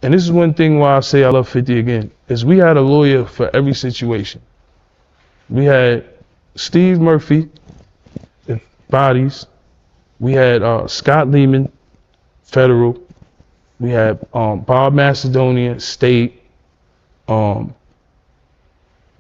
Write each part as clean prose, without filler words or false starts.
and this is one thing why I say I love 50 again, is we had a lawyer for every situation. We had Steve Murphy, bodies. We had Scott Lehman, federal. We had Bob Macedonia, state. The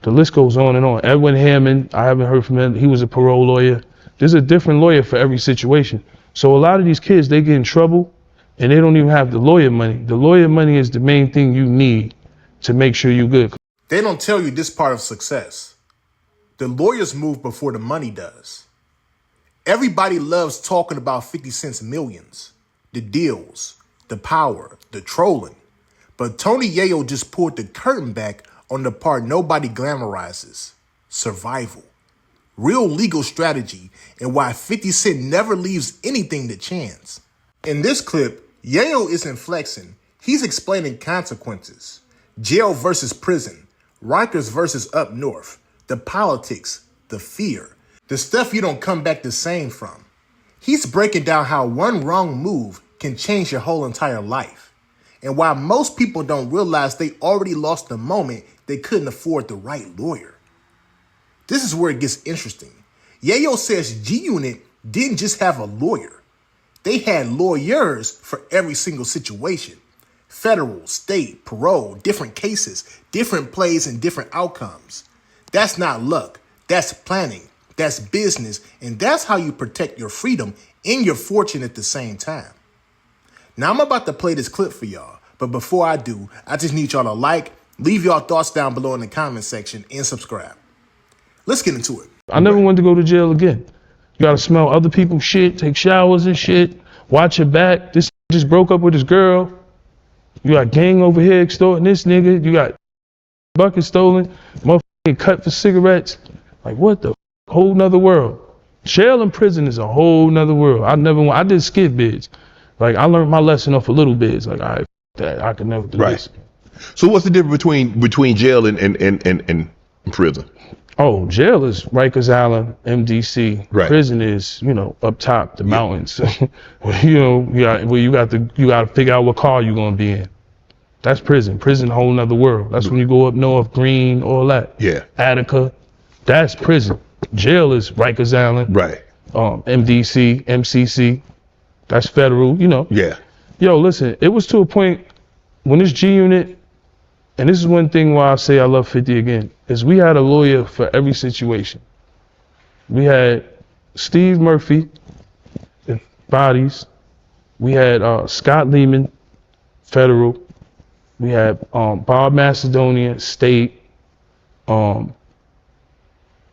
list goes on and on. Edwin Hammond, I haven't heard from him. He was a parole lawyer. There's a different lawyer for every situation. So a lot of these kids, they get in trouble and they don't even have the lawyer money. The lawyer money is the main thing you need to make sure you're good. They don't tell you this part of success. The lawyers move before the money does. Everybody loves talking about 50 Cent's millions, the deals, the power, the trolling. But Tony Yayo just pulled the curtain back on the part nobody glamorizes: survival, real legal strategy, and why 50 Cent never leaves anything to chance. In this clip, Yayo isn't flexing. He's explaining consequences. Jail versus prison, Rikers versus up north, the politics, the fear, the stuff you don't come back the same from. He's breaking down how one wrong move can change your whole entire life, and why most people don't realize they already lost the moment they couldn't afford the right lawyer. This is where it gets interesting. Yayo says G-Unit didn't just have a lawyer. They had lawyers for every single situation. Federal, state, parole, different cases, different plays, and different outcomes. That's not luck. That's planning. That's business. And that's how you protect your freedom and your fortune at the same time. Now, I'm about to play this clip for y'all. But before I do, I just need y'all to like, leave y'all thoughts down below in the comment section, and subscribe. Let's get into it. I never wanted to go to jail again. You gotta smell other people's shit, take showers and shit, watch your back. This just broke up with his girl. You got gang over here extorting this nigga. You got bucket stolen, motherfucking cut for cigarettes. Like, what the whole nother world. Jail and prison is a whole nother world. I did skid bids. Like, I learned my lesson off of little bids. Like, all right, that I could never do this. So what's the difference between jail and prison? Oh, jail is Rikers Island, MDC. Right. Prison is, up top, the mountains. You got to figure out what car you're gonna be in. That's prison. Prison, a whole nother world. That's when you go up north, Green, all that. Yeah. Attica. That's prison. Jail is Rikers Island. Right. MDC, MCC. That's federal. Yeah. Yo, listen. It was to a point when this G-Unit. And this is one thing why I say I love 50 again, is we had a lawyer for every situation. We had Steve Murphy, bodies. We had Scott Lehman, federal. We had Bob Macedonia, state. The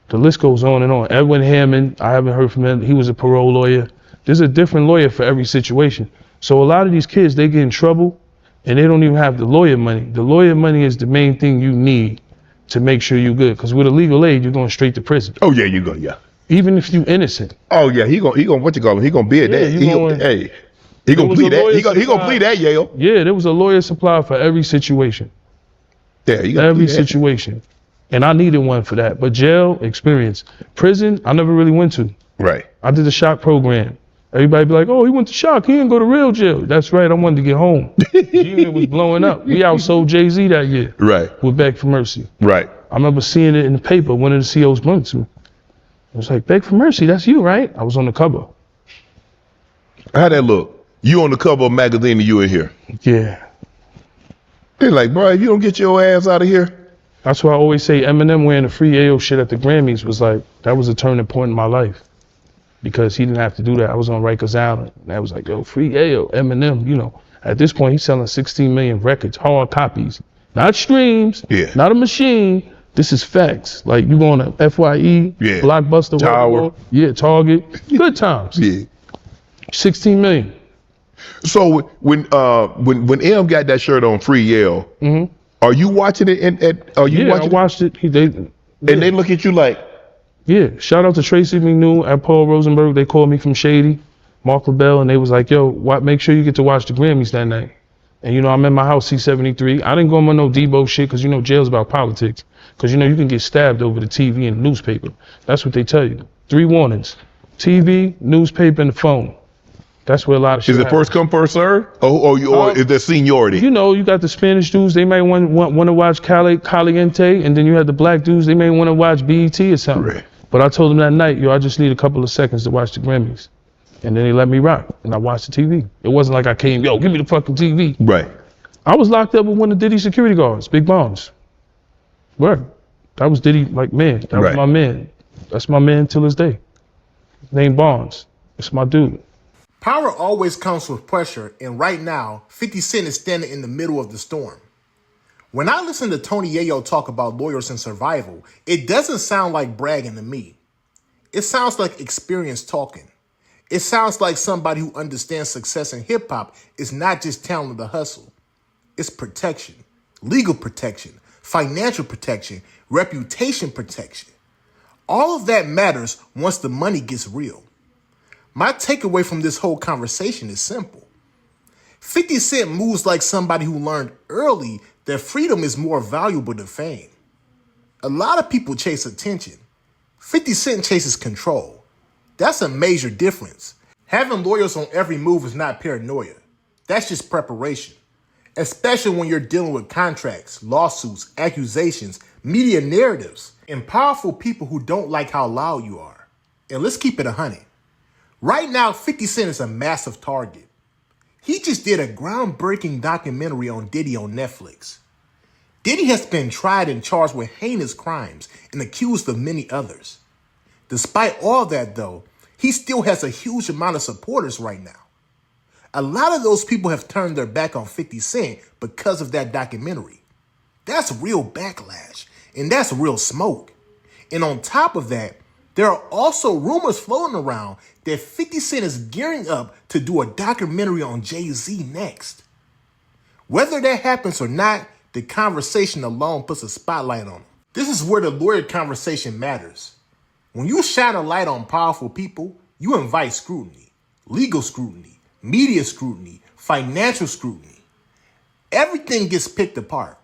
list goes on and on. Edwin Hammond, I haven't heard from him. He was a parole lawyer. There's a different lawyer for every situation. So a lot of these kids, they get in trouble and they don't even have the lawyer money. The lawyer money is the main thing you need to make sure you're good. Because with a legal aid, you're going straight to prison. Oh yeah, you go, yeah. Even if you're innocent. Oh yeah, he gonna what you call him? He gonna bid that. He gonna plead that. He gonna plead that, Yayo. Yeah, there was a lawyer supply for every situation. Yeah, you every situation. And I needed one for that. But jail experience. Prison, I never really went to. Right. I did the shock program. Everybody be like, oh, he went to shock. He didn't go to real jail. That's right. I wanted to get home. G-Unit was blowing up. We outsold Jay-Z that year. Right. With Beg for Mercy. Right. I remember seeing it in the paper. One of the COs brought it to me. It was like, Beg for Mercy, that's you, right? I was on the cover. How'd that look? You on the cover of a magazine and you in here? Yeah. They're like, bro, if you don't get your ass out of here. That's why I always say Eminem wearing the free Yayo shit at the Grammys was like, that was a turning point in my life. Because he didn't have to do that. I was on Rikers Island. And I was like, yo, free Yayo, Eminem, At this point, he's selling 16 million records, hard copies. Not streams, not a machine. This is facts. Like, you going to FYE, Blockbuster, Tower. Yeah, Target. Good times. Yeah. 16 million. So when M got that shirt on, Free Yayo, are you watching it? I watched it. And they look at you like, yeah, shout out to Tracy McNew and Paul Rosenberg. They called me from Shady, Mark LaBelle, and they was like, yo, make sure you get to watch the Grammys that night. And I'm in my house, C73. I didn't go on no Debo shit, because jail's about politics. Because you can get stabbed over the TV and the newspaper. That's what they tell you. 3 warnings: TV, newspaper, and the phone. That's where a lot of shit Is it happens. first come, first serve? Or is there seniority? You know, you got the Spanish dudes, they may want to watch Caliente, and then you have the black dudes, they may want to watch BET or something. Right. But I told them that night, yo, I just need a couple of seconds to watch the Grammys. And then they let me rock, and I watched the TV. It wasn't like I came, yo, give me the fucking TV. Right. I was locked up with one of Diddy's security guards, Big Bones. Word. That was Diddy, like, man. That was Right. my man. That's my man till this day. Named Bonds. It's my dude. Power always comes with pressure, and right now, 50 Cent is standing in the middle of the storm. When I listen to Tony Yayo talk about lawyers and survival, it doesn't sound like bragging to me. It sounds like experience talking. It sounds like somebody who understands success in hip-hop is not just talent or hustle. It's protection, legal protection, financial protection, reputation protection. All of that matters once the money gets real. My takeaway from this whole conversation is simple. 50 Cent moves like somebody who learned early that freedom is more valuable than fame. A lot of people chase attention. 50 Cent chases control. That's a major difference. Having lawyers on every move is not paranoia. That's just preparation. Especially when you're dealing with contracts, lawsuits, accusations, media narratives, and powerful people who don't like how loud you are. And let's keep it 100. Right now, 50 Cent is a massive target. He just did a groundbreaking documentary on Diddy on Netflix. Diddy has been tried and charged with heinous crimes and accused of many others. Despite all that, though, he still has a huge amount of supporters right now. A lot of those people have turned their back on 50 Cent because of that documentary. That's real backlash, and that's real smoke. And on top of that, there are also rumors floating around that 50 Cent is gearing up to do a documentary on Jay-Z next. Whether that happens or not, the conversation alone puts a spotlight on him. This is where the lawyer conversation matters. When you shine a light on powerful people, you invite scrutiny, legal scrutiny, media scrutiny, financial scrutiny. Everything gets picked apart.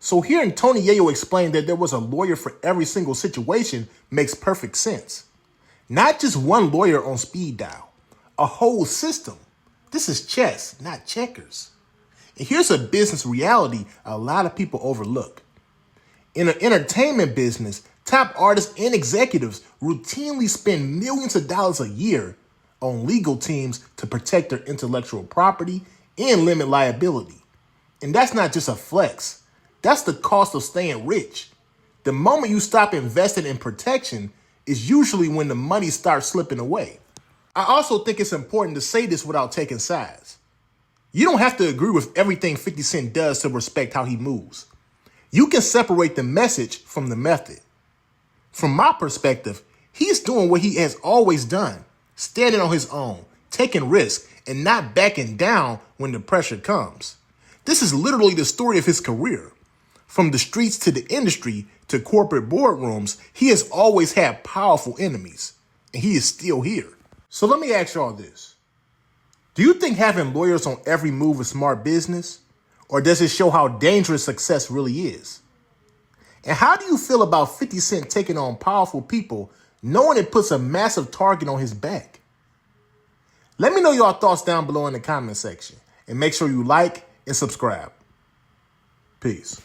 So hearing Tony Yayo explain that there was a lawyer for every single situation makes perfect sense. Not just one lawyer on speed dial, a whole system. This is chess, not checkers. And here's a business reality a lot of people overlook. In the entertainment business, top artists and executives routinely spend millions of dollars a year on legal teams to protect their intellectual property and limit liability. And that's not just a flex. That's the cost of staying rich. The moment you stop investing in protection is usually when the money starts slipping away. I also think it's important to say this without taking sides. You don't have to agree with everything 50 Cent does to respect how he moves. You can separate the message from the method. From my perspective, he's doing what he has always done, standing on his own, taking risks, and not backing down when the pressure comes. This is literally the story of his career. From the streets to the industry to corporate boardrooms, he has always had powerful enemies, and he is still here. So let me ask y'all this. Do you think having lawyers on every move is smart business? Or does it show how dangerous success really is? And how do you feel about 50 Cent taking on powerful people knowing it puts a massive target on his back? Let me know your thoughts down below in the comment section. And make sure you like and subscribe. Peace.